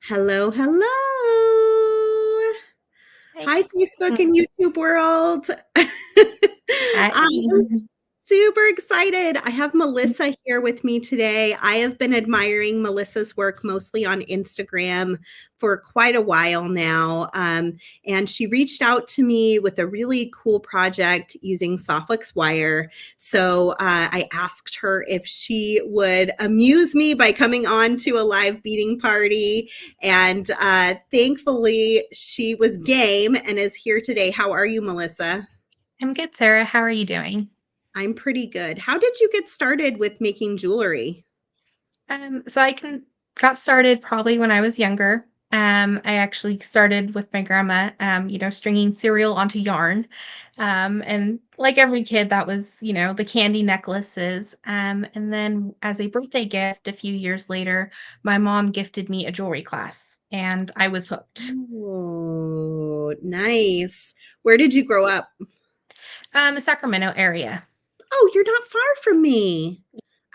Hello, hello. Hi. Hi, Facebook Mm. and YouTube world. Hi. I am super excited. I have Melissa here with me today. I have been admiring Melissa's work mostly on Instagram for quite a while now. And she reached out to me with a really cool project using Softflex wire. So I asked her if she would amuse me by coming on to a live beading party. And thankfully, she was game and is here today. How are you, Melissa? I'm good, Sarah. How are you doing? I'm pretty good. How did you get started with making jewelry? So I can got started probably when I was younger. I actually started with my grandma, stringing cereal onto yarn. And like every kid, that was, the candy necklaces. And then as a birthday gift a few years later, my mom gifted me a jewelry class and I was hooked. Oh, nice. Where did you grow up? Sacramento area, Oh, you're not far from me.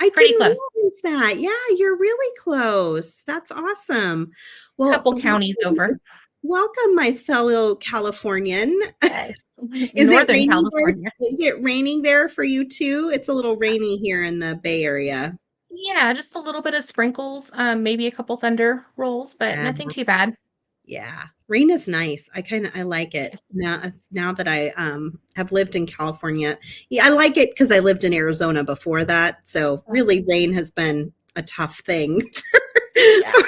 I pretty didn't close, realize that. Yeah, you're really close. That's awesome. Well, couple counties over. welcome, my fellow Californian. Yes, Is it Northern raining there? California. Is it raining there for you too? It's a little rainy here in the Bay Area. Yeah, just a little bit of sprinkles, maybe a couple thunder rolls, but Yeah. nothing too bad. Yeah. Rain is nice. I like it. Yes. Now that I have lived in California. Yeah, I like it because I lived in Arizona before that. So really rain has been a tough thing Yeah. for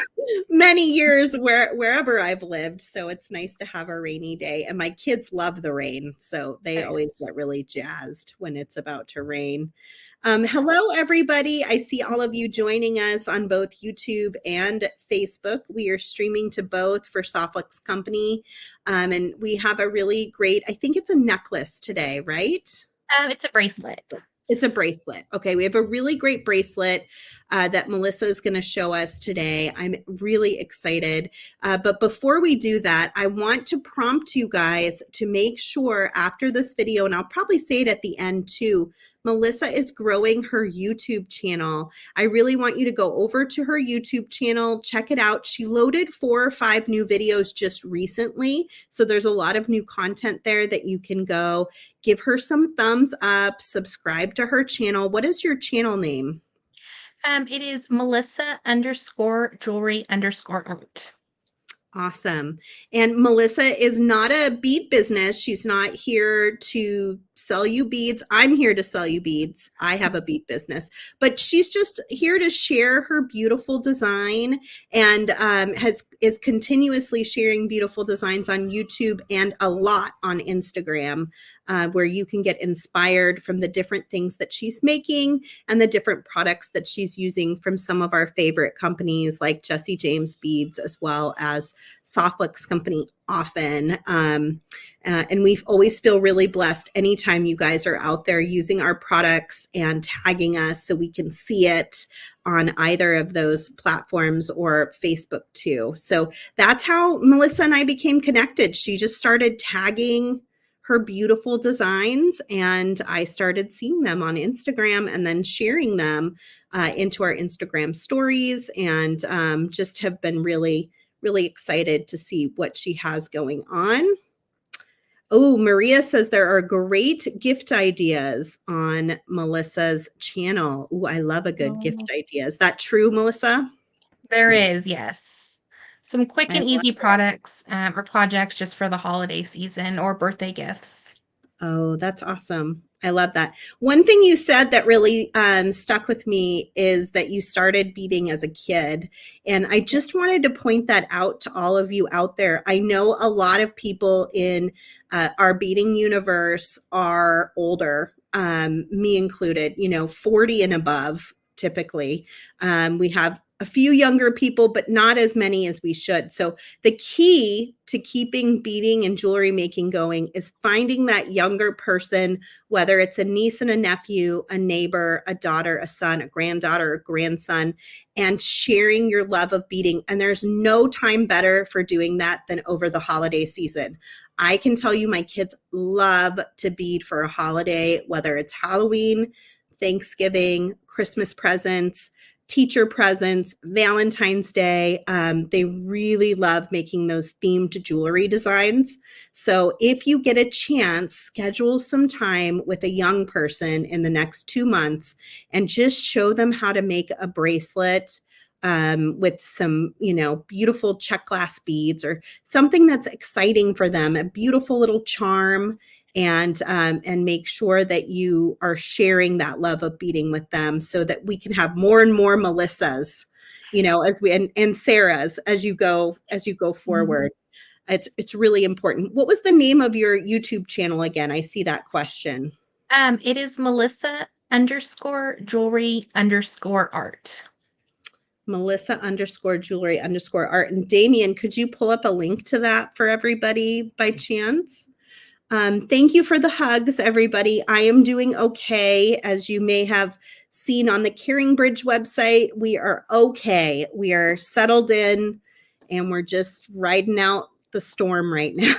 many years wherever I've lived. So it's nice to have a rainy day. And my kids love the rain. So they always Yes. get really jazzed when it's about to rain. Hello, everybody. I see all of you joining us on both YouTube and Facebook. We are streaming to both for Softflex Company. And we have a really great, I think it's a necklace today, right? It's a bracelet. It's a bracelet. Okay, we have a really great bracelet that Melissa is going to show us today. I'm really excited. But before we do that, I want to prompt you guys to make sure after this video, and I'll probably say it at the end too, Melissa is growing her YouTube channel. I really want you to go over to her YouTube channel, check it out. She loaded 4 or 5 new videos just recently. So there's a lot of new content there that you can go give her some thumbs up, subscribe to her channel. What is your channel name? It is Melissa_jewelry_art. Awesome. And Melissa is not a bead business. She's not here to sell you beads. I'm here to sell you beads. I have a bead business, but she's just here to share her beautiful design and is continuously sharing beautiful designs on YouTube and a lot on Instagram, where you can get inspired from the different things that she's making and the different products that she's using from some of our favorite companies like Jesse James Beads, as well as Softflex Company often. And we always feel really blessed anytime you guys are out there using our products and tagging us so we can see it on either of those platforms or Facebook too. So that's how Melissa and I became connected. She just started tagging her beautiful designs and I started seeing them on Instagram and then sharing them into our Instagram stories, and just have been really excited to see what she has going on. Oh, Maria says there are great gift ideas on Melissa's channel. Oh, I love a good gift Oh, idea. Is that true, Melissa? there is, yes. Some quick I and love easy it. products or projects just for the holiday season or birthday gifts. Oh, that's awesome. I love that. One thing you said that really stuck with me is that you started beading as a kid. And I Yeah. just wanted to point that out to all of you out there. I know a lot of people in our beading universe are older, me included, 40 and above typically. We have a few younger people, but not as many as we should. So the key to keeping beading and jewelry making going is finding that younger person, whether it's a niece and a nephew, a neighbor, a daughter, a son, a granddaughter, a grandson, and sharing your love of beading. And there's no time better for doing that than over the holiday season. I can tell you my kids love to bead for a holiday, whether it's Halloween, Thanksgiving, Christmas presents, teacher presents, Valentine's Day. They really love making those themed jewelry designs. So if you get a chance, schedule some time with a young person in the next 2 months and just show them how to make a bracelet with some, beautiful check glass beads or something that's exciting for them, a beautiful little charm, and make sure that you are sharing that love of beading with them so that we can have more and more Melissas, as we and Sarah's as you go forward. It's really important. What was the name of your YouTube channel again? I see that question. It is Melissa_jewelry_art. Melissa_jewelry_art. And Damien, could you pull up a link to that for everybody by chance? Thank you for the hugs, everybody. I am doing okay. As you may have seen on the Caring Bridge website, we are okay. We are settled in and we're just riding out the storm right now.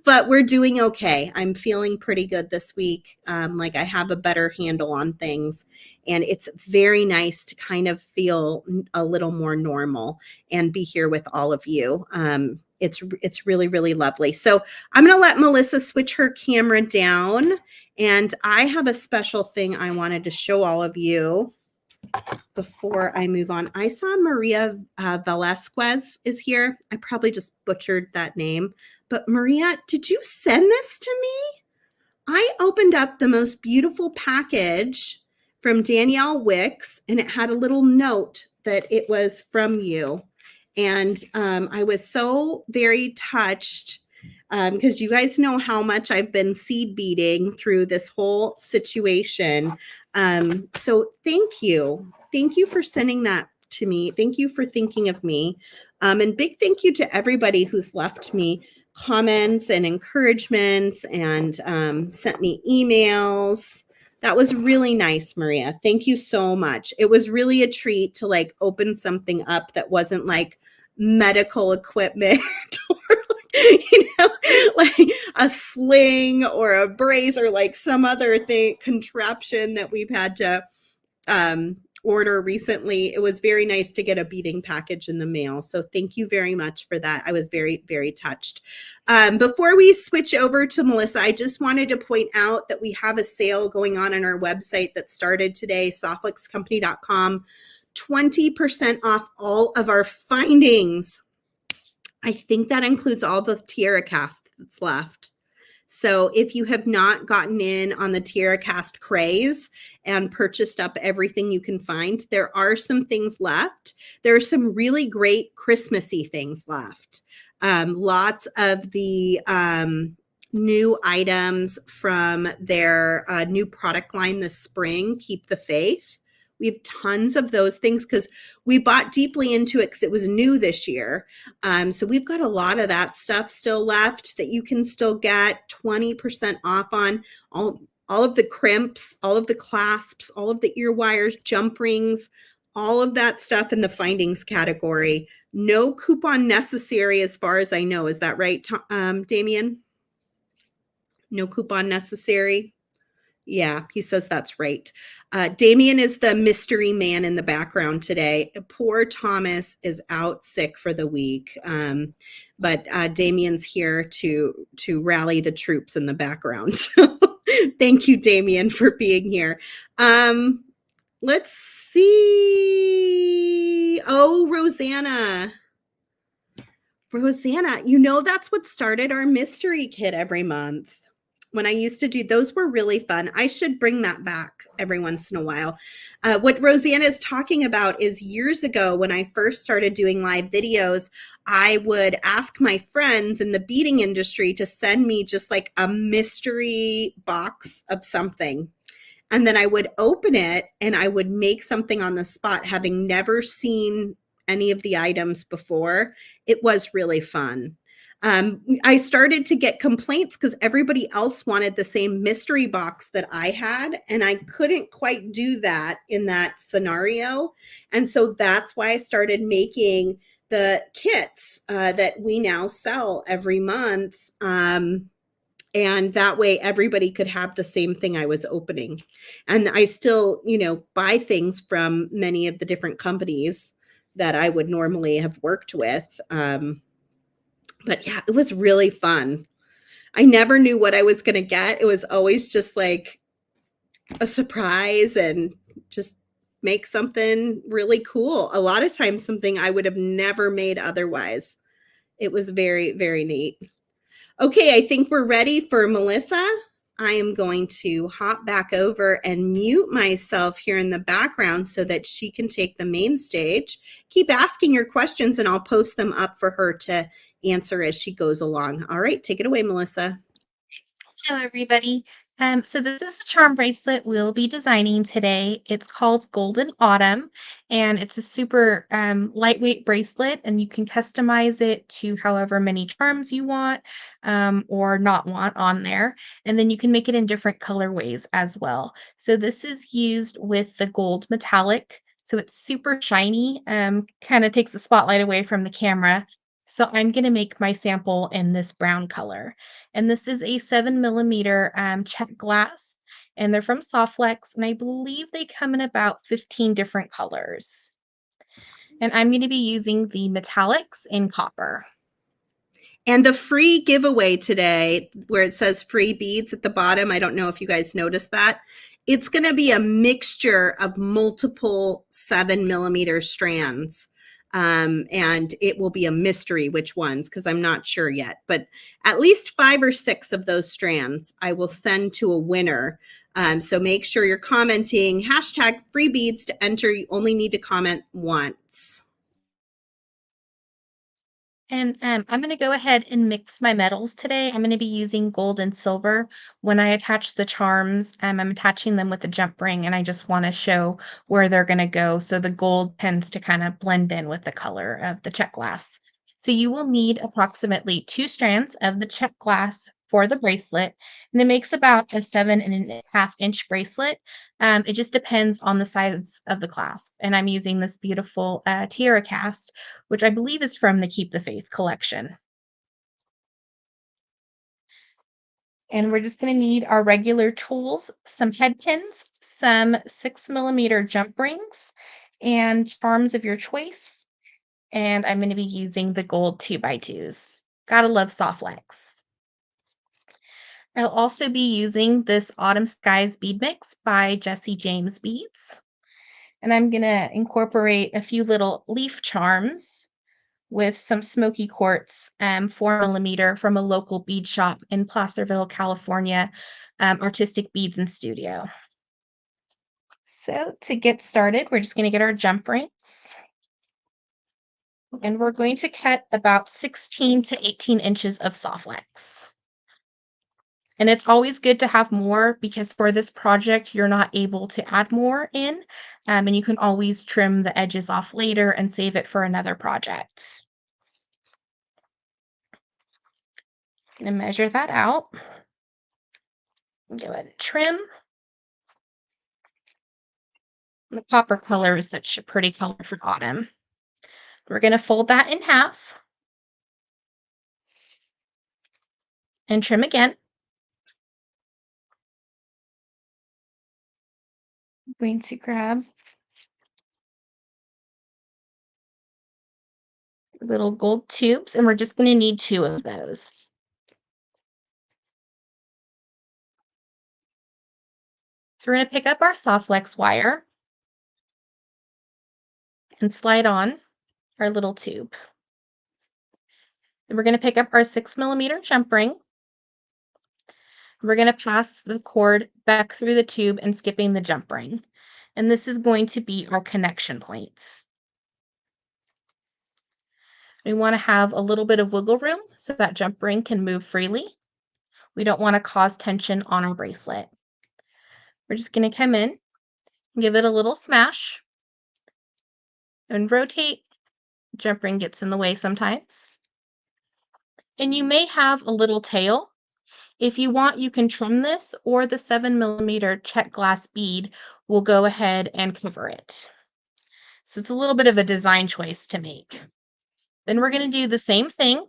But we're doing okay. I'm feeling pretty good this week. Like I have a better handle on things. And it's very nice to kind of feel a little more normal and be here with all of you. It's really, really lovely. So I'm going to let Melissa switch her camera down. And I have a special thing I wanted to show all of you before I move on. I saw Maria Velasquez is here. I probably just butchered that name. But Maria, did you send this to me? I opened up the most beautiful package from Danielle Wicks, and it had a little note that it was from you. And I was so very touched because you guys know how much I've been seed beading through this whole situation. So thank you. Thank you for sending that to me. Thank you for thinking of me. And big thank you to everybody who's left me comments and encouragements and sent me emails. That was really nice, Maria. Thank you so much. It was really a treat to like open something up that wasn't like medical equipment or like a sling or a brace or like some other thing contraption that we've had to order recently. It was very nice to get a beading package in the mail. So thank you very much for that. I was very, very touched. Before we switch over to Melissa, I just wanted to point out that we have a sale going on our website that started today, softluxcompany.com, 20% off all of our findings. I think that includes all the Tiara cast that's left. So if you have not gotten in on the Tiara Cast craze and purchased up everything you can find, there are some things left. There are some really great Christmassy things left. Lots of the new items from their new product line this spring, Keep the Faith. We have tons of those things because we bought deeply into it because it was new this year. So we've got a lot of that stuff still left that you can still get 20% off on. All of the crimps, all of the clasps, all of the ear wires, jump rings, all of that stuff in the findings category. No coupon necessary as far as I know. Is that right, Damien? No coupon necessary? Yeah, he says that's right. Damien is the mystery man in the background today. Poor Thomas is out sick for the week, but Damien's here to rally the troops in the background. So thank you, Damien, for being here. Let's see. Oh, Rosanna, that's what started our mystery kit every month. When I used to do those were really fun. I should bring that back every once in a while. What Rosanna is talking about is years ago when I first started doing live videos, I would ask my friends in the beading industry to send me just like a mystery box of something. And then I would open it and I would make something on the spot, having never seen any of the items before. It was really fun. I started to get complaints because everybody else wanted the same mystery box that I had, and I couldn't quite do that in that scenario. And so that's why I started making the kits that we now sell every month. and that way everybody could have the same thing I was opening. And I still, buy things from many of the different companies that I would normally have worked with. But yeah, it was really fun. I never knew what I was going to get. It was always just like a surprise and just make something really cool. A lot of times, something I would have never made otherwise. It was very, very neat. Okay, I think we're ready for Melissa. I am going to hop back over and mute myself here in the background so that she can take the main stage. Keep asking your questions and I'll post them up for her to answer as she goes along. All right, take it away, Melissa. Hello, everybody. So this is the charm bracelet we'll be designing today. It's called Golden Autumn, and it's a super lightweight bracelet, and you can customize it to however many charms you want or not want on there. And then you can make it in different colorways as well. So this is used with the gold metallic. So it's super shiny, kind of takes the spotlight away from the camera. So I'm going to make my sample in this brown color. And this is a 7 millimeter check glass, and they're from Softlex, and I believe they come in about 15 different colors. And I'm going to be using the metallics in copper. And the free giveaway today, where it says free beads at the bottom, I don't know if you guys noticed that. It's going to be a mixture of multiple 7 millimeter strands. And it will be a mystery which ones, because I'm not sure yet. But at least 5 or 6 of those strands I will send to a winner. So make sure you're commenting hashtag free beads to enter. You only need to comment once. And I'm going to go ahead and mix my metals today. I'm going to be using gold and silver. When I attach the charms, I'm attaching them with a jump ring, and I just want to show where they're going to go. So the gold tends to kind of blend in with the color of the check glass. So you will need approximately 2 strands of the check glass for the bracelet, and it makes about a 7.5 inch bracelet. It just depends on the size of the clasp. And I'm using this beautiful tiara cast, which I believe is from the Keep the Faith collection. And we're just going to need our regular tools, some head pins, some 6 millimeter jump rings, and charms of your choice. And I'm going to be using the gold 2x2s. Gotta love Softlex. I'll also be using this Autumn Skies bead mix by Jesse James Beads. And I'm going to incorporate a few little leaf charms with some smoky quartz, 4 millimeter from a local bead shop in Placerville, California, Artistic Beads and Studio. So to get started, we're just going to get our jump rings. And we're going to cut about 16 to 18 inches of Softlex. And it's always good to have more because for this project, you're not able to add more in, and you can always trim the edges off later and save it for another project. I'm going to measure that out. Go ahead and trim. The copper color is such a pretty color for autumn. We're going to fold that in half and trim again. I'm going to grab little gold tubes, and we're just going to need 2 of those. So we're going to pick up our Softlex wire and slide on our little tube. And we're going to pick up our 6 millimeter jump ring. We're going to pass the cord back through the tube and skipping the jump ring. And this is going to be our connection points. We want to have a little bit of wiggle room so that jump ring can move freely. We don't want to cause tension on our bracelet. We're just going to come in, give it a little smash, and rotate. Jump ring gets in the way sometimes. And you may have a little tail. If you want, you can trim this, or the 7 millimeter check glass bead will go ahead and cover it. So it's a little bit of a design choice to make. Then we're going to do the same thing.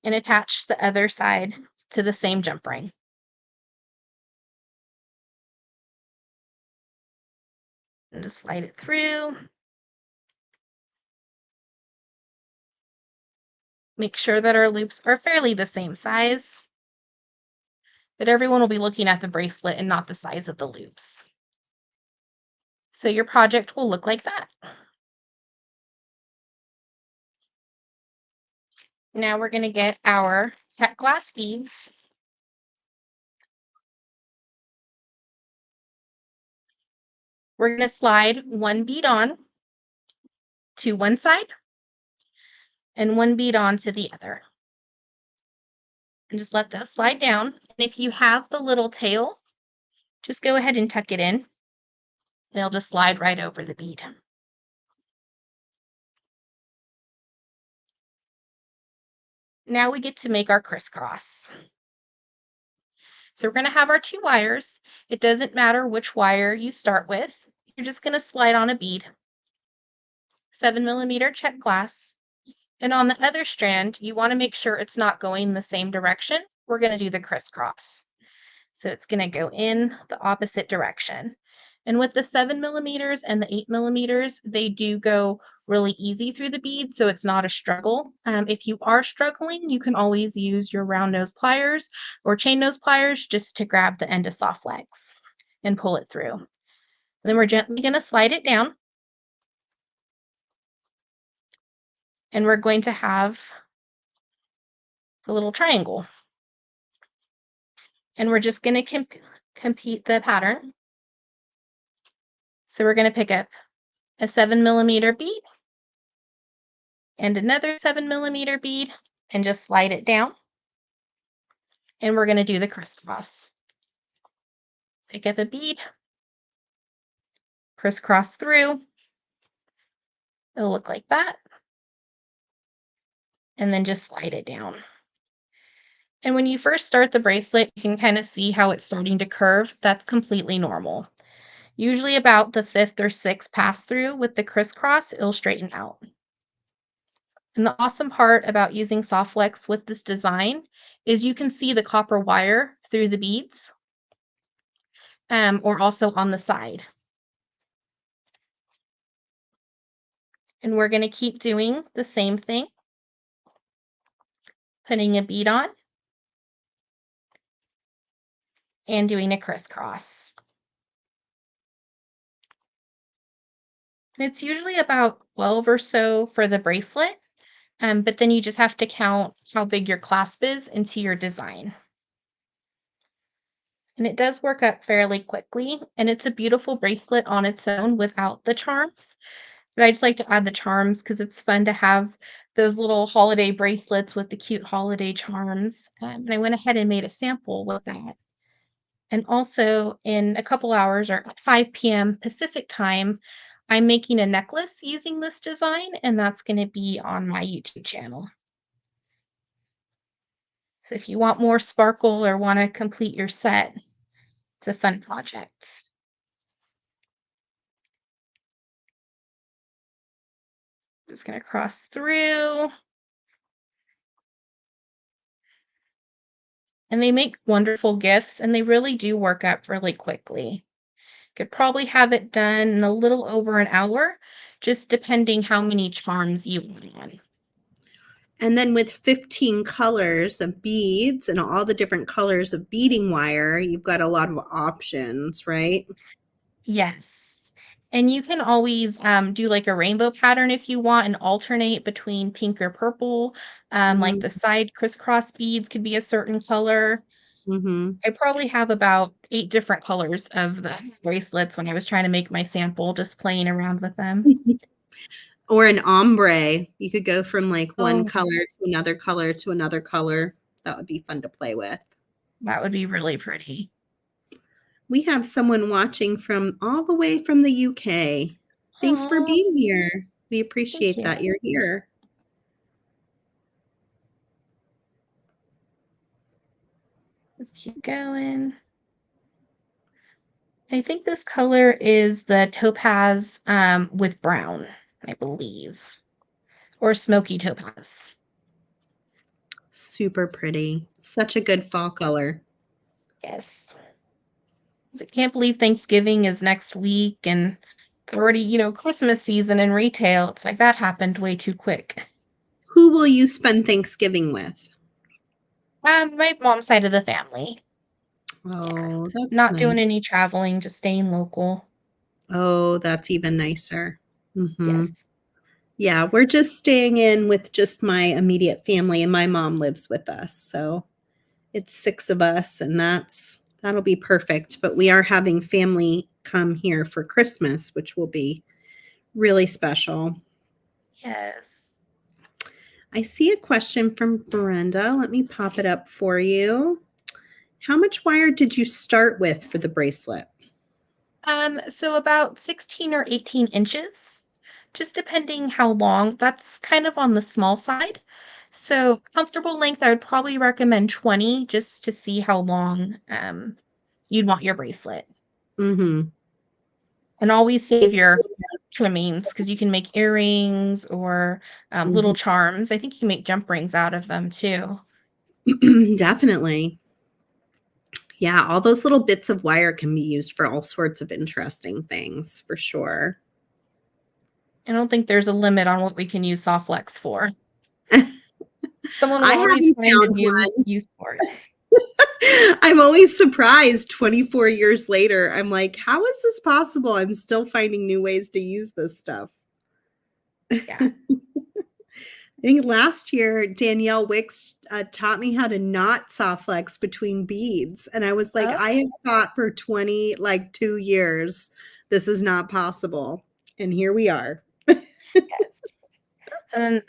and attach the other side to the same jump ring. And just slide it through. Make sure that our loops are fairly the same size, but everyone will be looking at the bracelet and not the size of the loops. So your project will look like that. Now we're going to get our cut glass beads. We're going to slide one bead on to one side and one bead on to the other. And just let those slide down. And if you have the little tail, just go ahead and tuck it in. And it'll just slide right over the bead. Now we get to make our crisscross. So we're going to have our two wires. It doesn't matter which wire you start with. You're just going to slide on a bead, 7mm check glass. And on the other strand, you want to make sure it's not going the same direction. We're going to do the crisscross. So it's going to go in the opposite direction. And with the 7mm and the 8mm, they do go really easy through the bead, so it's not a struggle. If you are struggling, you can always use your round nose pliers or chain nose pliers just to grab the end of soft legs and pull it through. And then we're gently going to slide it down. And we're going to have the little triangle. And we're just going to complete the pattern. So we're going to pick up a 7mm bead and another 7mm bead and just slide it down. And we're going to do the crisscross. Pick up a bead, crisscross through. It'll look like that. And then just slide it down. And when you first start the bracelet, you can kind of see how it's starting to curve. That's completely normal. Usually about the 5th or 6th pass through with the crisscross, it'll straighten out. And the awesome part about using soft flex with this design is you can see the copper wire through the beads, or also on the side. And we're going to keep doing the same thing, putting a bead on and doing a crisscross. It's usually about 12 or so for the bracelet, but then you just have to count how big your clasp is into your design. And it does work up fairly quickly, and it's a beautiful bracelet on its own without the charms. But I just like to add the charms because it's fun to have those little holiday bracelets with the cute holiday charms. And I went ahead and made a sample with that. And also in a couple hours or at 5 p.m. Pacific time, I'm making a necklace using this design, and that's going to be on my YouTube channel. So if you want more sparkle or want to complete your set, it's a fun project. Just going to cross through. And they make wonderful gifts, and they really do work up really quickly. Could probably have it done in a little over an hour, just depending how many charms you want on. And then with 15 colors of beads and all the different colors of beading wire, you've got a lot of options, right? Yes. And you can always do like a rainbow pattern if you want and alternate between pink or purple. Like the side crisscross beads could be a certain color. Mm-hmm. I probably have about 8 different colors of the bracelets when I was trying to make my sample, just playing around with them. Or an ombre. You could go from like one Oh, color to another color to another color. That would be fun to play with. that would be really pretty. We have someone watching from all the way from the UK. Thanks for Oh, being here. We thank appreciate you. that you're here. Let's keep going. I think this color is the topaz with brown, I believe, or smoky topaz. Super pretty. Such a good fall color. Yes. I can't believe Thanksgiving is next week and it's already, Christmas season in retail. It's like that happened way too quick. Who will you spend Thanksgiving with? My mom's side of the family. Yeah. Oh, that's Not doing nice. any traveling, just staying local. Oh, that's even nicer. Mhm. Yes. Yeah, we're just staying in with just my immediate family, and my mom lives with us, so it's 6 of us, and that'll be perfect, but we are having family come here for Christmas, which will be really special. Yes. I see a question from Brenda. Let me pop it up for you. How much wire did you start with for the bracelet? So about 16 or 18 inches, just depending how long. That's kind of on the small side. So comfortable length, I would probably recommend 20 just to see how long you'd want your bracelet. Mhm. And always save your trimmings because you can make earrings or little Mhm. charms. I think you can make jump rings out of them too. Definitely. Yeah, all those little bits of wire can be used for all sorts of interesting things, for sure. I don't think there's a limit on what we can use soft flex for. I Someone will always haven't find a found new one. use for it. I'm always surprised 24 years later. I'm like, "How is this possible? I'm still finding new ways to use this stuff." Yeah. I think last year, Danielle Wicks, taught me how to knot soft flex between beads, and I was like, Oh, "I have thought for 2 years, this is not possible." And here we are. yes. And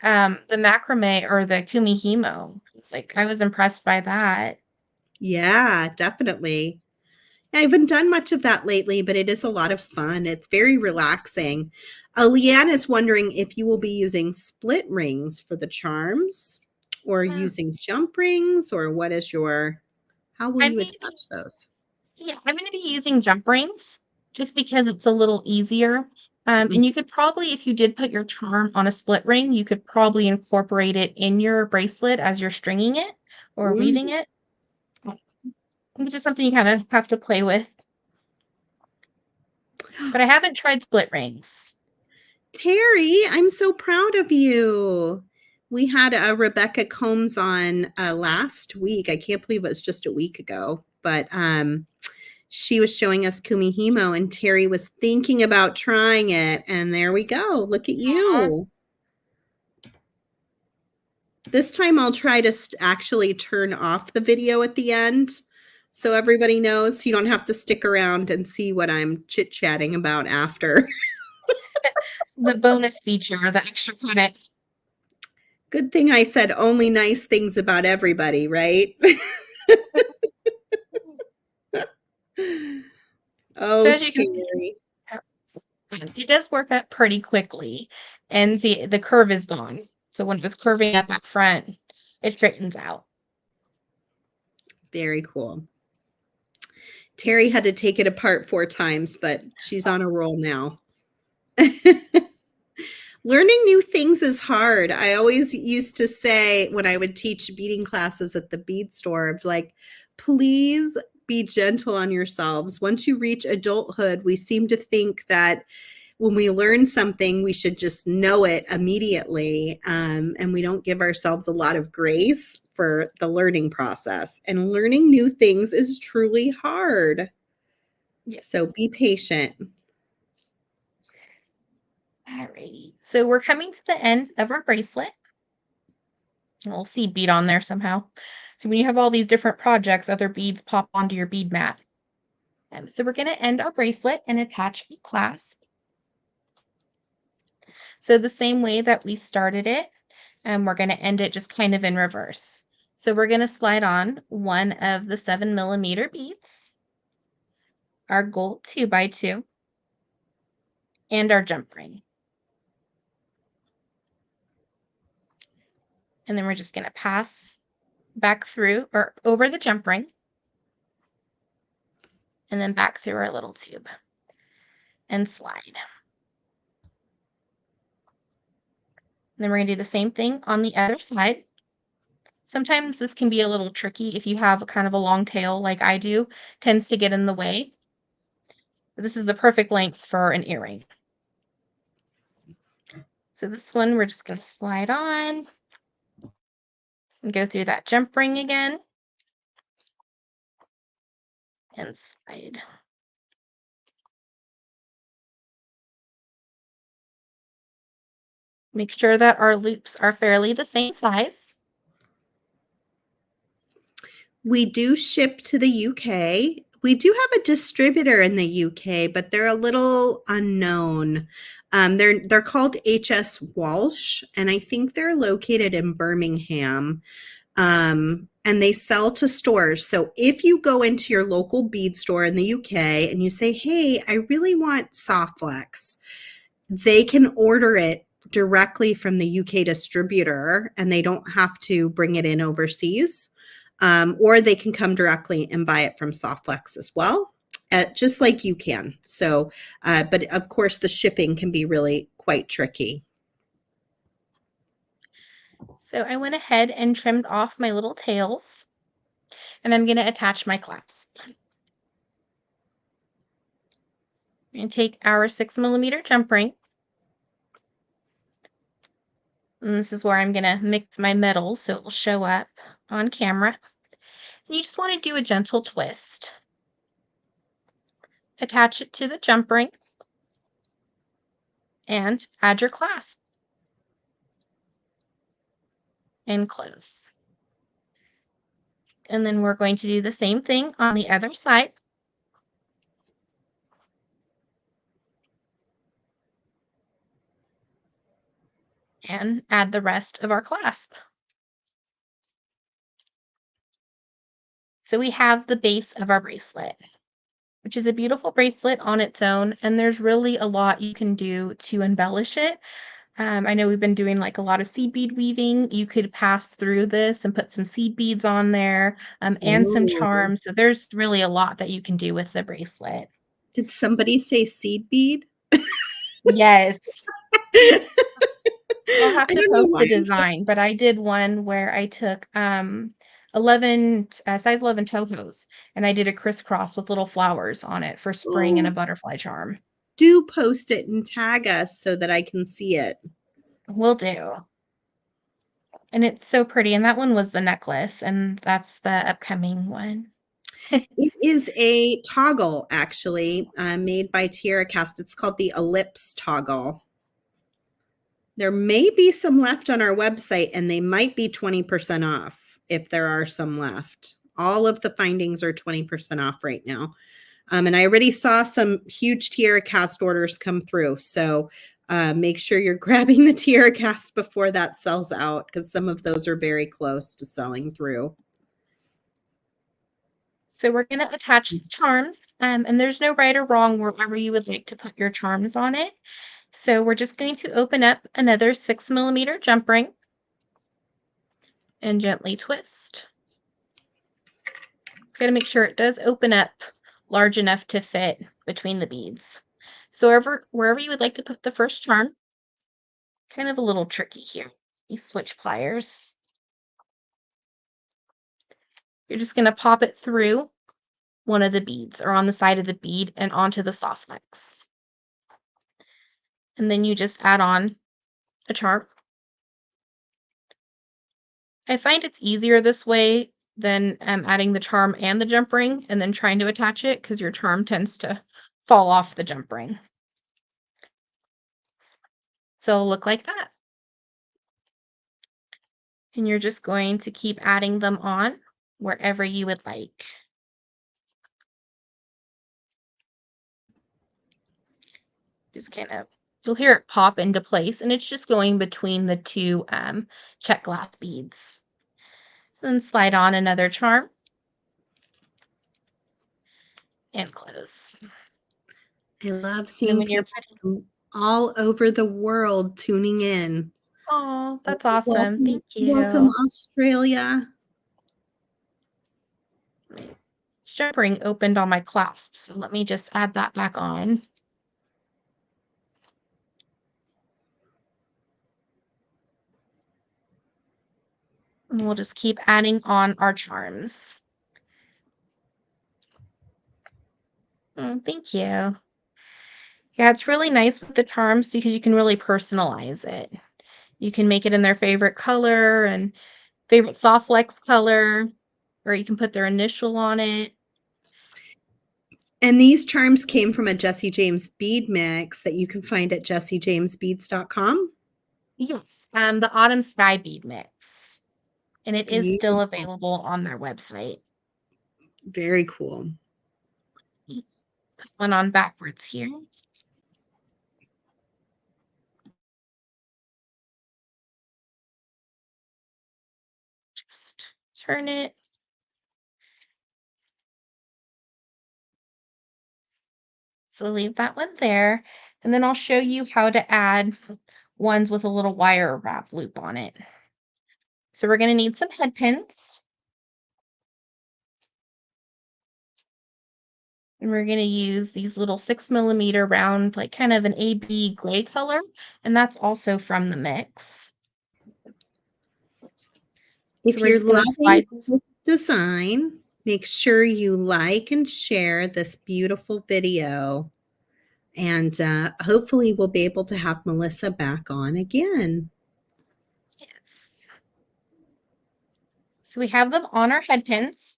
the macrame or the kumihimo, it's like I was impressed by that. Yeah, definitely. I haven't done much of that lately, but it is a lot of fun. It's very relaxing. Leanne is wondering if you will be using split rings for the charms or Um, using jump rings, or how will I'm you going to be attach those? Yeah, I'm going to be using jump rings just because it's a little easier. Mm, And you could probably, if you did put your charm on a split ring, you could probably incorporate it in your bracelet as you're stringing it or weaving mm. it, which is something you kind of have to play with. But I haven't tried split rings. Terry, I'm so proud of you. We had Rebecca Combs on last week. I can't believe it was just a week ago, but she was showing us Kumihimo, and Terry was thinking about trying it. And there we go. Look at Aw. you. This time I'll try to actually turn off the video at the end so everybody knows. You don't have to stick around and see what I'm chit chatting about after. The bonus feature, the extra credit. Good thing I said only nice things about everybody, right? So Oh, as you can see, Terry. it does work up pretty quickly. And see, the curve is gone. So when it was curving up at front, it straightens out. Very cool. Terry had to take it apart 4 times, but she's on a roll now. Learning new things is hard. I always used to say when I would teach beading classes at the bead store, of like, please be gentle on yourselves. Once you reach adulthood, we seem to think that when we learn something, we should just know it immediately. And we don't give ourselves a lot of grace for the learning process. And learning new things is truly hard. Yeah. So be patient. Alrighty. So we're coming to the end of our bracelet. A little seed bead on there somehow. So when you have all these different projects, other beads pop onto your bead mat. So we're going to end our bracelet and attach a clasp. So the same way that we started it, we're going to end it just kind of in reverse. So we're going to slide on one of the 7mm beads, our gold 2x2, and our jump ring. And then we're just going to pass back through or over the jump ring and then back through our little tube and slide. And then we're going to do the same thing on the other side. Sometimes this can be a little tricky if you have kind of a long tail like I do, tends to get in the way. But this is the perfect length for an earring. So this one we're just going to slide on and go through that jump ring again and slide. Make sure that our loops are fairly the same size. We do ship to the UK. We do have a distributor in the UK, but they're a little unknown. They're called HS Walsh, and I think they're located in Birmingham. And they sell to stores. So if you go into your local bead store in the UK and you say, "Hey, I really want soft flex," they can order it directly from the UK distributor, and they don't have to bring it in overseas. Or they can come directly and buy it from Softflex as well, just like you can. So, but of course, the shipping can be really quite tricky. So I went ahead and trimmed off my little tails, and I'm going to attach my clasp. I'm going to take our 6mm jump ring, and this is where I'm going to mix my metals so it will show up on camera. And you just want to do a gentle twist. Attach it to the jump ring and add your clasp and close. And then we're going to do the same thing on the other side. And add the rest of our clasp. So we have the base of our bracelet, which is a beautiful bracelet on its own, and there's really a lot you can do to embellish it. I know we've been doing like a lot of seed bead weaving. You could pass through this and put some seed beads on there, and some Ooh. charms. So there's really a lot that you can do with the bracelet. Did somebody say seed bead? Yes. I'll have I to don't know post why the I'm so. design, but I did one where I took 11 size 11 toe hose, and I did a crisscross with little flowers on it for spring and a Oh, butterfly charm. do post it and tag us so that I can see it. Will do. And it's so pretty. And that one was the necklace, and that's the upcoming one. It is a toggle, actually, made by Tierra Cast. It's called the Ellipse toggle. There may be some left on our website, and they might be 20% off if there are some left. All of the findings are 20% off right now. And I already saw some huge Tierra Cast orders come through. So make sure you're grabbing the Tierra Cast before that sells out, because some of those are very close to selling through. So we're going to attach the charms, and there's no right or wrong wherever you would like to put your charms on it. So we're just going to open up another 6mm jump ring and gently twist. Got to make sure it does open up large enough to fit between the beads. So wherever you would like to put the first charm, kind of a little tricky here. You switch pliers. You're just going to pop it through one of the beads or on the side of the bead and onto the soft flex. And then you just add on a charm. I find it's easier this way than adding the charm and the jump ring and then trying to attach it, because your charm tends to fall off the jump ring. So it'll look like that. And you're just going to keep adding them on wherever you would like. Just kind of, you'll hear it pop into place, and it's just going between the two check glass beads. Then slide on another charm and close. I love And then seeing when you're people from all over the world tuning in. oh, that's awesome. Welcome, Thank welcome, you. Australia. Jump ring opened on my clasp, so let me just add that back on. And we'll just keep adding on our charms. Oh, thank you. Yeah, it's really nice with the charms because you can really personalize it. You can make it in their favorite color and favorite soft flex color, or you can put their initial on it. And these charms came from a Jesse James bead mix that you can find at jessejamesbeads.com. Yes, the Autumn Sky Bead Mix, and it is still Beautiful. available on their website. Very cool. Put one on backwards here. Just turn it. So leave that one there, and then I'll show you how to add ones with a little wire wrap loop on it. So we're going to need some head pins. And we're going to use these little 6 millimeter round, like kind of an AB gray color. And that's also from the mix. So If we're you're just going to loving slide. this design, make sure you like and share this beautiful video. And hopefully we'll be able to have Melissa back on again. Yes. So we have them on our head pins.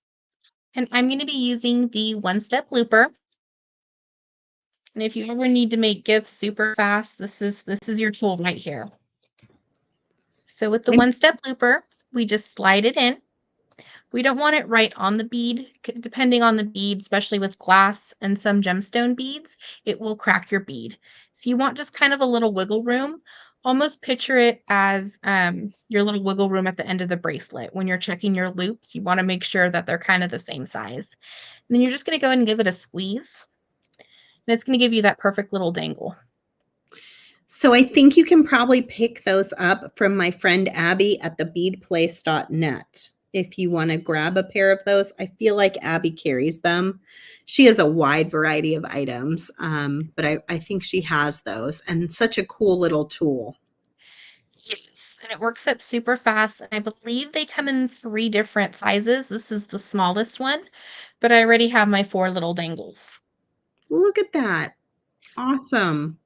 And I'm going to be using the one-step looper. And if you ever need to make gifts super fast, this is your tool right here. So with the one-step looper, we just slide it in. We don't want it right on the bead. Depending on the bead, especially with glass and some gemstone beads, it will crack your bead. So you want just kind of a little wiggle room. Almost picture it as your little wiggle room at the end of the bracelet. When you're checking your loops, you want to make sure that they're kind of the same size. And then you're just going to go ahead and give it a squeeze. And it's going to give you that perfect little dangle. So I think you can probably pick those up from my friend Abby at thebeadplace.net. If you want to grab a pair of those, I feel like Abby carries them. She has a wide variety of items, but I think she has those, and such a cool little tool. Yes, and it works up super fast. And I believe they come in 3 different sizes. This is the smallest one, but I already have my 4 little dangles. Look at that. Awesome.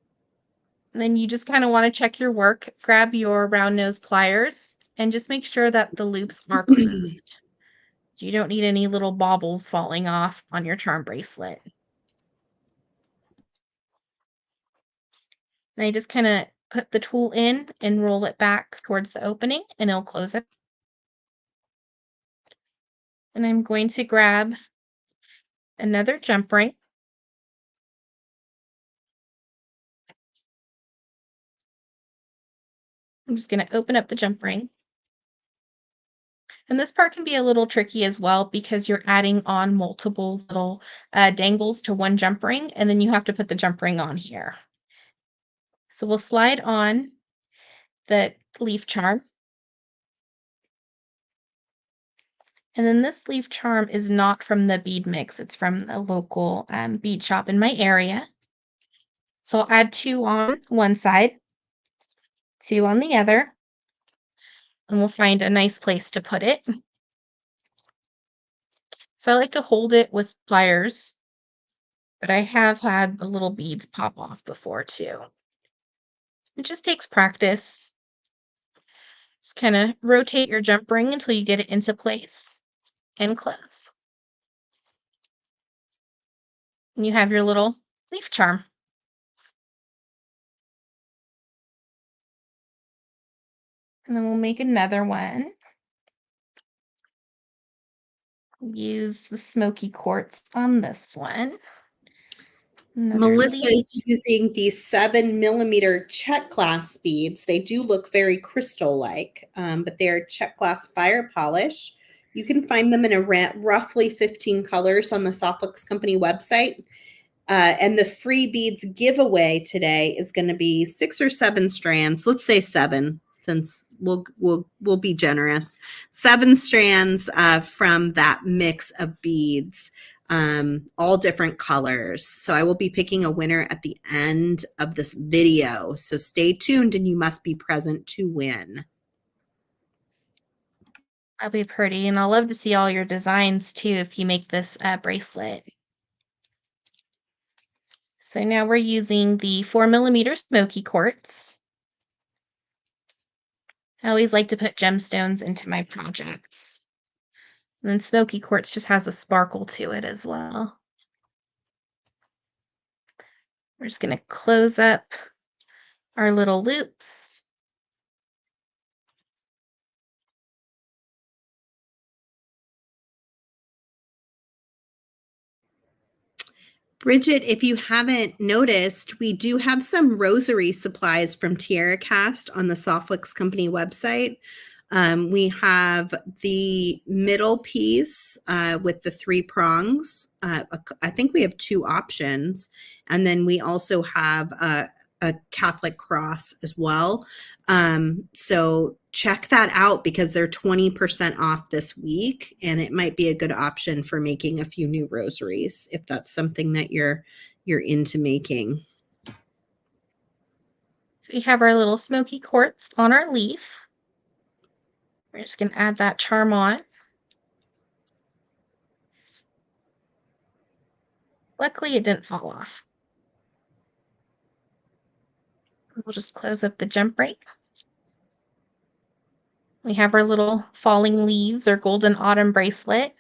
And then you just kind of want to check your work, grab your round nose pliers, and just make sure that the loops are closed. You don't need any little baubles falling off on your charm bracelet. And I just kind of put the tool in and roll it back towards the opening, and it'll close it. And I'm going to grab another jump ring. I'm just going to open up the jump ring. And this part can be a little tricky as well because you're adding on multiple little dangles to one jump ring, and then you have to put the jump ring on here. So we'll slide on the leaf charm. And then this leaf charm is not from the bead mix. It's from a local bead shop in my area. So I'll add 2 on one side, 2 on the other, and we'll find a nice place to put it. So I like to hold it with pliers, but I have had the little beads pop off before too. It just takes practice. Just kind of rotate your jump ring until you get it into place and close. And you have your little leaf charm. And then we'll make another one. Use the smoky quartz on this one. Another Melissa leaf. is using these 7 millimeter Czech glass beads. They do look very crystal-like, but they're Czech glass fire polish. You can find them in a roughly 15 colors on the Softflix Company website. And the free beads giveaway today is going to be 6 or 7 strands. Let's say 7, since we'll be generous. 7 strands from that mix of beads, all different colors. So I will be picking a winner at the end of this video. So stay tuned, and you must be present to win. That'll be pretty, and I'll love to see all your designs too if you make this bracelet. So now we're using the 4 millimeter smoky quartz. I always like to put gemstones into my projects. And then smoky quartz just has a sparkle to it as well. We're just going to close up our little loops. Bridget, if you haven't noticed, we do have some rosary supplies from Tierra Cast on the Softflix Company website. We have the middle piece with the 3 prongs. I think we have 2 options. And then we also have a Catholic cross as well. So check that out because they're 20% off this week, and it might be a good option for making a few new rosaries if that's something that you're into making. So we have our little smoky quartz on our leaf. We're just going to add that charm on. Luckily, it didn't fall off. We'll just close up the jump ring. We have our little falling leaves or golden autumn bracelet.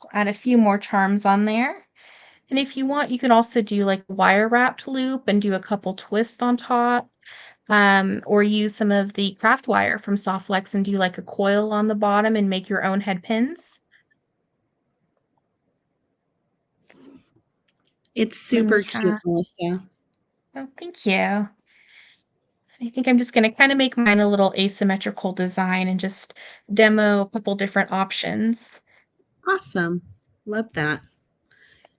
We'll add a few more charms on there. And if you want, you can also do like a wire wrapped loop and do a couple twists on top. Or use some of the craft wire from Softflex and do like a coil on the bottom and make your own head pins. It's super cute, Melissa. Oh, thank you. I think I'm just going to kind of make mine a little asymmetrical design and just demo a couple different options. Awesome. Love that.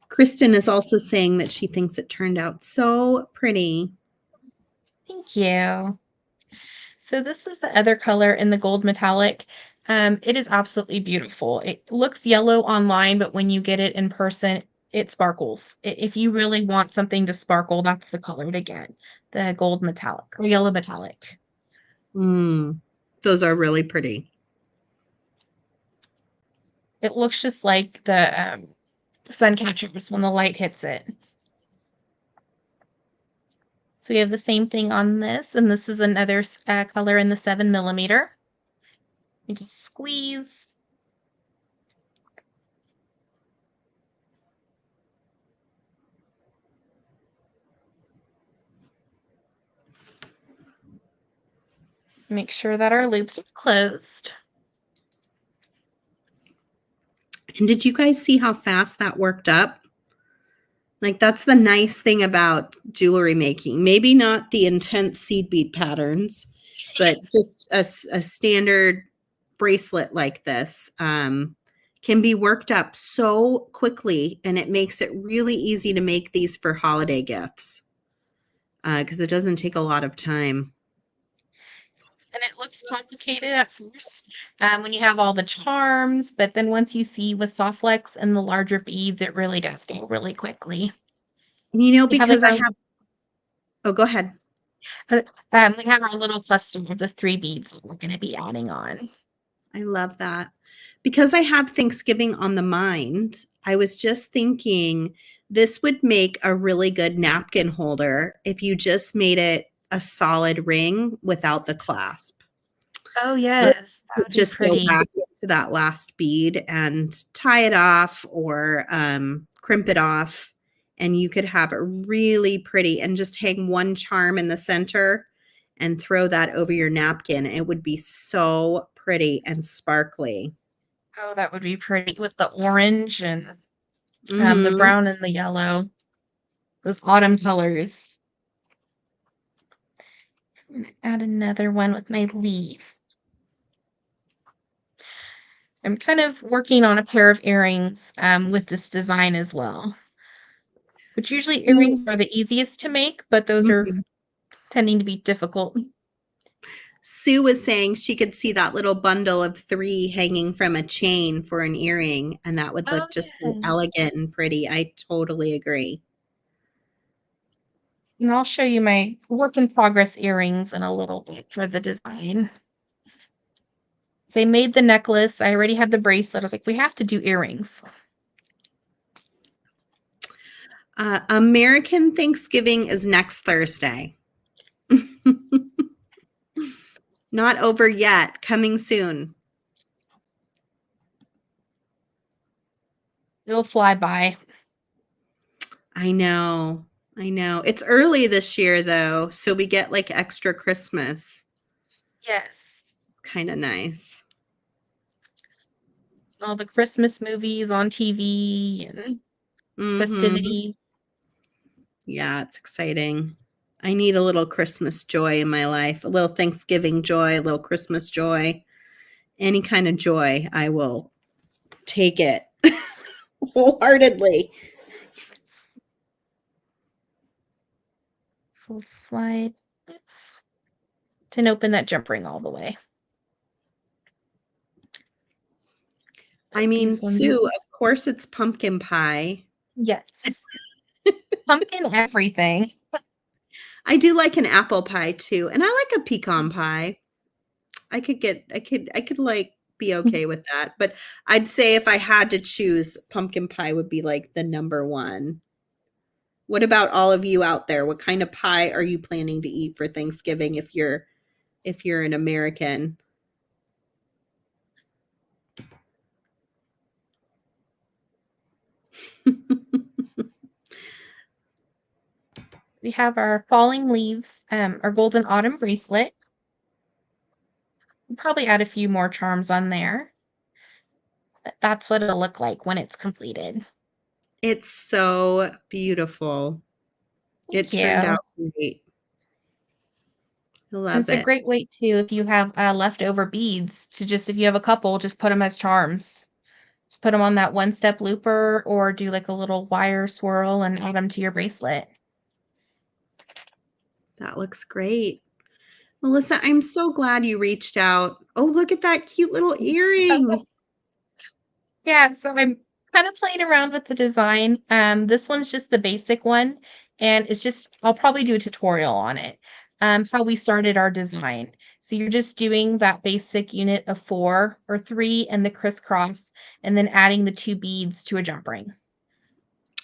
Kristen is also saying that she thinks it turned out so pretty. Thank you. So this is the other color in the gold metallic. It is absolutely beautiful. It looks yellow online, but when you get it in person, it sparkles. If you really want something to sparkle, that's the color to get, the gold metallic or yellow metallic. Those are really pretty. It looks just like the sun catchers when the light hits it. So we have the same thing on this, and this is another color in the 7 millimeter. You just squeeze. Make sure that our loops are closed. And did you guys see how fast that worked up? Like, that's the nice thing about jewelry making. Maybe not the intense seed bead patterns, but just a standard bracelet like this can be worked up so quickly, and it makes it really easy to make these for holiday gifts because it doesn't take a lot of time. And it looks complicated at first when you have all the charms, but then once you see with Softflex and the larger beads, it really does go really quickly. You know, We have because I have, oh, go ahead. we have our little cluster of the 3 beads that we're going to be adding on. I love that. Because I have Thanksgiving on the mind, I was just thinking this would make a really good napkin holder if you just made it a solid ring without the clasp. Oh, yes. That would be Just go pretty. back to that last bead and tie it off or crimp it off. And you could have it really pretty and just hang one charm in the center and throw that over your napkin. It would be so pretty and sparkly. Oh, that would be pretty with the orange and the Mhm. brown and the yellow. Those autumn colors. I'm going to add another one with my leaf. I'm kind of working on a pair of earrings with this design as well. Which usually Sue earrings are the easiest to make, but those are mhm. tending to be difficult. Sue was saying she could see that little bundle of 3 hanging from a chain for an earring, and that would Oh, look just so yeah. elegant and pretty. I totally agree. And I'll show you my work in progress earrings in a little bit for the design. So I made the necklace. I already had the bracelet. I was like, we have to do earrings. American Thanksgiving is next Thursday. Not over yet. Coming soon. It'll fly by. I know. I know. It's early this year, though, so we get like extra Christmas. Yes. Kind of nice. All the Christmas movies on TV and Mm-hmm. festivities. Yeah, it's exciting. I need a little Christmas joy in my life, a little Thanksgiving joy, a little Christmas joy. Any kind of joy, I will take it wholeheartedly. So slide this to open that jump ring all the way. I mean, These ones. Sue, of course it's pumpkin pie. Yes. Pumpkin everything. I do like an apple pie too, and I like a pecan pie. I could like be okay with that, but I'd say if I had to choose, pumpkin pie would be like the number one. What about all of you out there? What kind of pie are you planning to eat for Thanksgiving if you're an American? We have our falling leaves, our golden autumn bracelet. We'll probably add a few more charms on there. But that's what it'll look like when it's completed. It's so beautiful. It Thank turned you. out great. I And love it's a it. great way too if you have leftover beads to just if you have a couple, just put them as charms. Just put them on that one-step looper or do like a little wire swirl and add them to your bracelet. That looks great. Melissa, I'm so glad you reached out. Oh, look at that cute little earring. Yeah, so I'm kind of playing around with the design. This one's just the basic one, and it's just I'll probably do a tutorial on it. How we started our design. So you're just doing that basic unit of 4 or 3 and the crisscross, and then adding the 2 beads to a jump ring.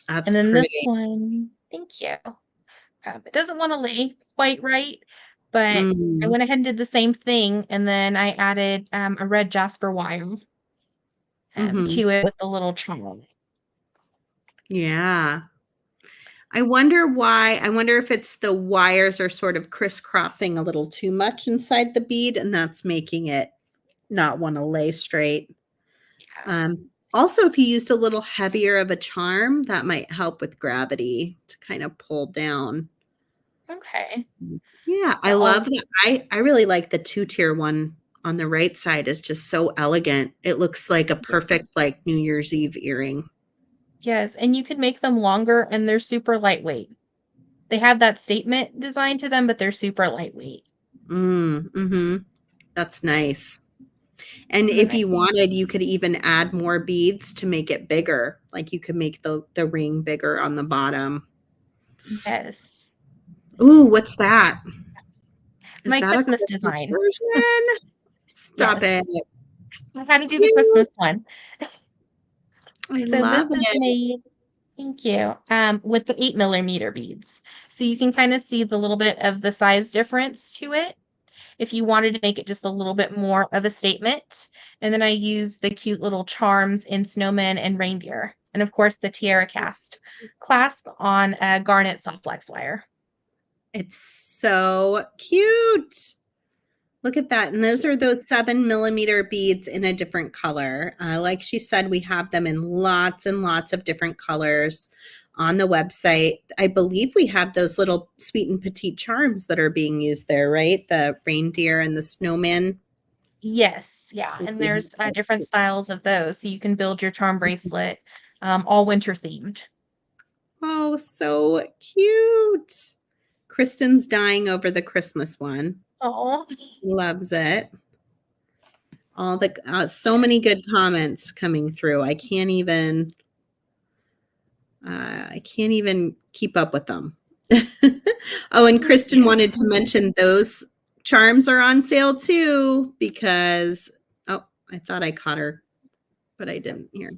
And That's then this pretty. one, thank you. It doesn't want to lay quite right, but I Mm, went ahead and did the same thing, and then I added a red jasper wire mhm. to it with a little charm. Yeah. I wonder if it's the wires are sort of crisscrossing a little too much inside the bead, and that's making it not wanna lay straight. Yeah. Also, if you used a little heavier of a charm, that might help with gravity to kind of pull down. Okay. Yeah, I Yeah, love that. I really like the two-tier one on the right side is just so elegant. It looks like a perfect, like, New Year's Eve earring. yes, and you can make them longer and they're super lightweight. They have that statement design to them, but they're super lightweight. Mhm. That's nice. And And then if you wanted, you could even add more beads to make it bigger. Like, you could make the ring bigger on the bottom. yes. Ooh, what's that? Is My that a Christmas Christmas design. version? Stop Yes. it. I had to do the Cute. Christmas one. I So this love is it. made, thank you, with the 8 millimeter beads. So you can kind of see the little bit of the size difference to it if you wanted to make it just a little bit more of a statement. And then I use the cute little charms in snowmen and reindeer. And of course, the tiara clasp on a garnet soft flex wire. It's so cute. Look at that. And Thank those you. are those 7 millimeter beads in a different color. Like she said, we have them in lots and lots of different colors on the website. I believe we have those little sweet and petite charms that are being used there, right? The reindeer and the snowman. Yes, yeah. And We have there's those different too. styles of those. So you can build your charm bracelet all winter themed. Oh, so cute. Kristen's dying over the Christmas one. Oh, Loves it. All the so many good comments coming through. I can't even keep up with them. Oh, and thank Kristen you. wanted to mention those charms are on sale too because oh, I thought I caught her, but I didn't hear.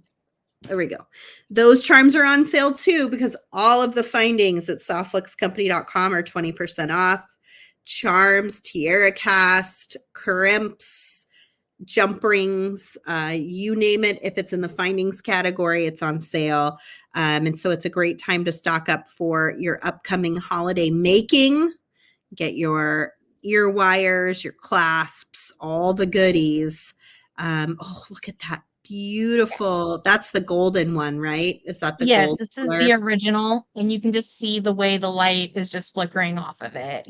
There we go. Those charms are on sale too because all of the findings at softflexcompany.com are 20% off. Charms, tiara cast, crimps, jump rings, you name it. If it's in the findings category, it's on sale. And so it's a great time to stock up for your upcoming holiday making. Get your ear wires, your clasps, all the goodies. Oh, look at that. Beautiful. That's the golden one, right? Is that the Yes, gold this is color? the original, and you can just see the way the light is just flickering off of it.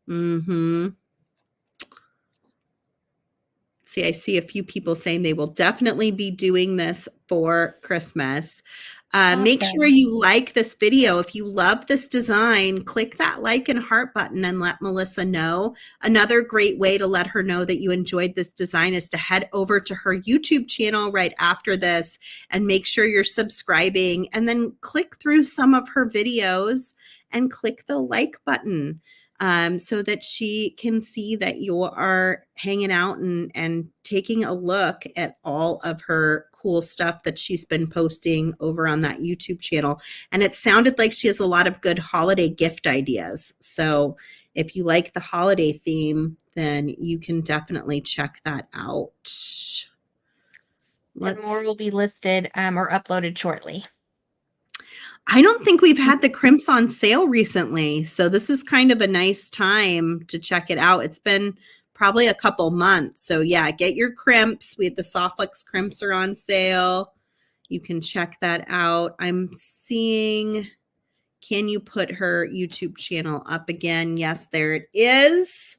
Mm-hmm. See, I see a few people saying they will definitely be doing this for Christmas. Make sure Awesome. you like this video. If you love this design, click that like and heart button and let Melissa know. Another great way to let her know that you enjoyed this design is to head over to her YouTube channel right after this and make sure you're subscribing and then click through some of her videos and click the like button. So that she can see that you are hanging out and taking a look at all of her cool stuff that she's been posting over on that YouTube channel. And it sounded like she has a lot of good holiday gift ideas. So if you like the holiday theme, then you can definitely check that out. And more will be listed or uploaded shortly. I don't think we've had the crimps on sale recently, so this is kind of a nice time to check it out. It's been probably a couple months. So yeah, get your crimps. We have the Softflex crimps are on sale. You can check that out. I'm seeing, can you put her YouTube channel up again? Yes, there it is.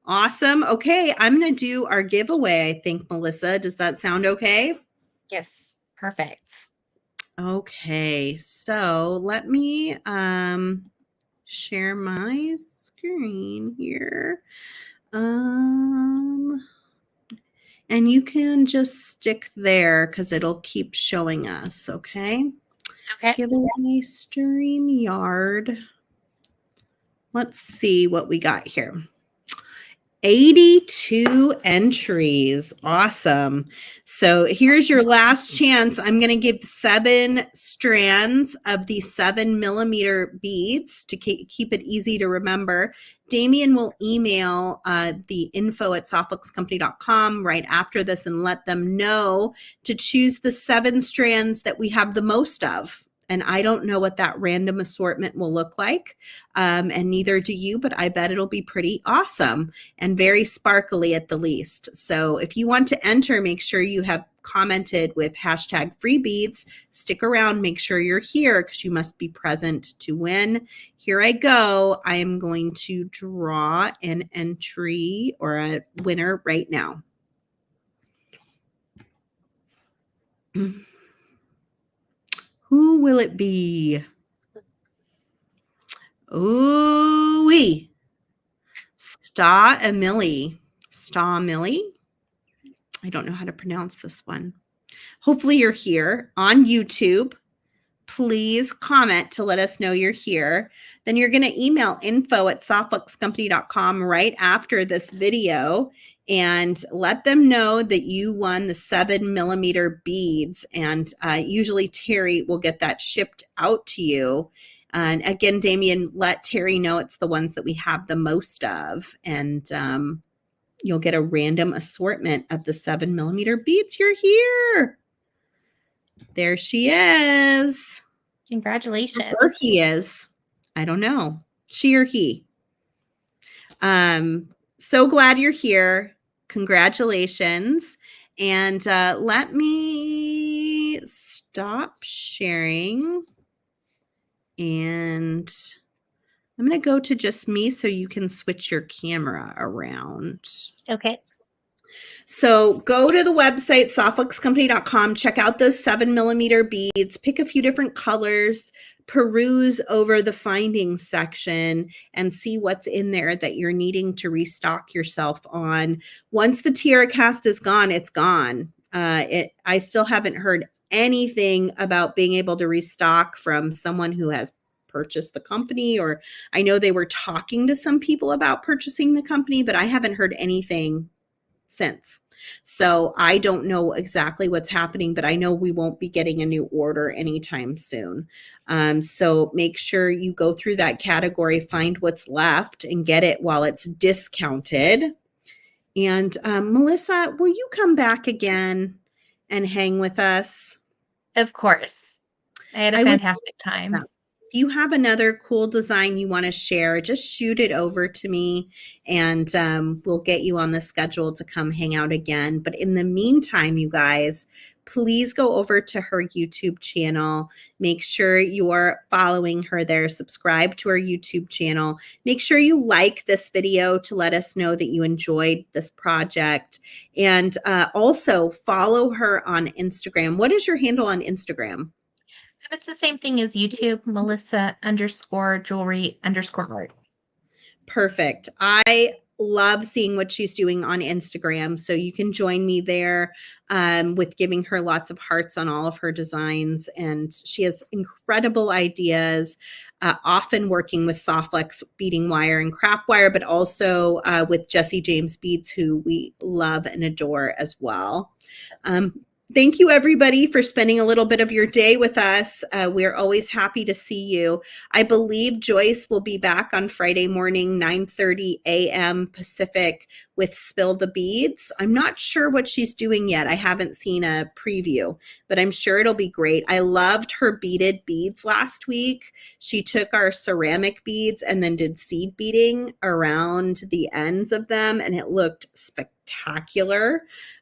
Awesome. Okay, I'm going to do our giveaway, I think, Melissa. Does that sound okay? Yes, perfect. Okay, so let me share my screen here. And you can just stick there because it'll keep showing us, okay? Okay. Giveaway StreamYard. Let's see what we got here. 82 entries. Awesome. So here's your last chance. I'm going to give 7 strands of the 7mm beads to keep it easy to remember. Damien will email the info@softflexcompany.com right after this and let them know to choose the 7 strands that we have the most of. And I don't know what that random assortment will look like. And neither do you, but I bet it'll be pretty awesome and very sparkly at the least. So if you want to enter, make sure you have commented with hashtag freebeads. Stick around, make sure you're here because you must be present to win. Here I go. I am going to draw an entry or a winner right now. Who will it be? Ooh-wee. Sta-Emily. Sta-Emily? I don't know how to pronounce this one. Hopefully you're here on YouTube. Please comment to let us know you're here. Then you're going to email info@softflexcompany.com right after this video and let them know that you won the 7mm beads. And usually Terry will get that shipped out to you. And again, Damien, let Terry know it's the ones that we have the most of. And you'll get a random assortment of the 7mm beads. You're here. There she is. Congratulations. Or he is. I don't know. She or he. So glad you're here. Congratulations. And let me stop sharing. And I'm going to go to just me so you can switch your camera around. Okay. So go to the website, softflexcompany.com, check out those 7mm beads, pick a few different colors, peruse over the findings section and see what's in there that you're needing to restock yourself on. Once the tiara cast is gone, it's gone. I still haven't heard anything about being able to restock from someone who has purchased the company, or I know they were talking to some people about purchasing the company, but I haven't heard anything since. So I don't know exactly what's happening, but I know we won't be getting a new order anytime soon. So make sure you go through that category, find what's left, and get it while it's discounted. And Melissa, will you come back again and hang with us? Of course. I had a I would. fantastic time. If you have another cool design you want to share, just shoot it over to me and we'll get you on the schedule to come hang out again. But in the meantime, you guys, please go over to her YouTube channel. Make sure you're following her there. Subscribe to her YouTube channel. Make sure you like this video to let us know that you enjoyed this project. And also follow her on Instagram. What is your handle on Instagram? It's the same thing as YouTube, Melissa_jewelry_art. Perfect. I love seeing what she's doing on Instagram. So you can join me there with giving her lots of hearts on all of her designs. And she has incredible ideas, often working with Softflex beading wire and craft wire, but also with Jesse James Beads, who we love and adore as well. Thank you, everybody, for spending a little bit of your day with us. We're always happy to see you. I believe Joyce will be back on Friday morning, 9:30 a.m. Pacific with Spill the Beads. I'm not sure what she's doing yet. I haven't seen a preview, but I'm sure it'll be great. I loved her beaded beads last week. She took our ceramic beads and then did seed beading around the ends of them, and it looked spectacular.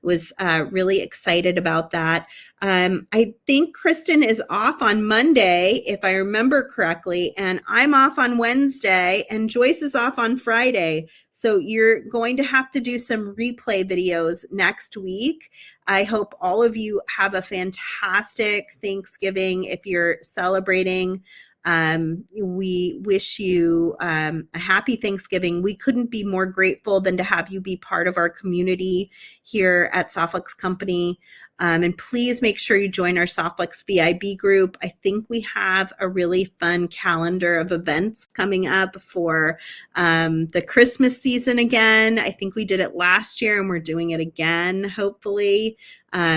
Was really excited about that. I think Kristen is off on Monday, if I remember correctly, and I'm off on Wednesday, and Joyce is off on Friday. So you're going to have to do some replay videos next week. I hope all of you have a fantastic Thanksgiving if you're celebrating. We wish you a happy Thanksgiving. We couldn't be more grateful than to have you be part of our community here at Softflex Company. And please make sure you join our Softflex VIB group. I think we have a really fun calendar of events coming up for the Christmas season again. I think we did it last year and we're doing it again, hopefully.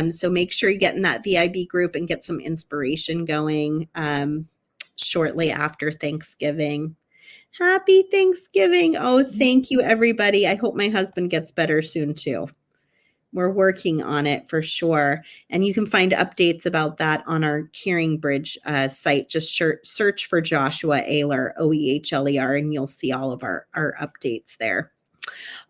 So make sure you get in that VIB group and get some inspiration going shortly after Thanksgiving. Happy Thanksgiving. Oh, thank you, everybody. I hope my husband gets better soon, too. We're working on it for sure. And you can find updates about that on our Caring Bridge site. Just search for Joshua Ehler, Oehler, and you'll see all of our updates there.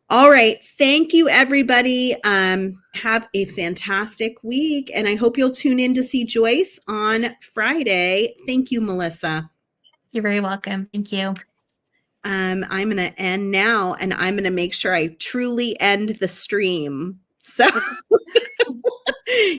All right. Thank you, everybody. Have a fantastic week. And I hope you'll tune in to see Joyce on Friday. Thank you, Melissa. You're very welcome. Thank you. I'm going to end now, and I'm going to make sure I truly end the stream. So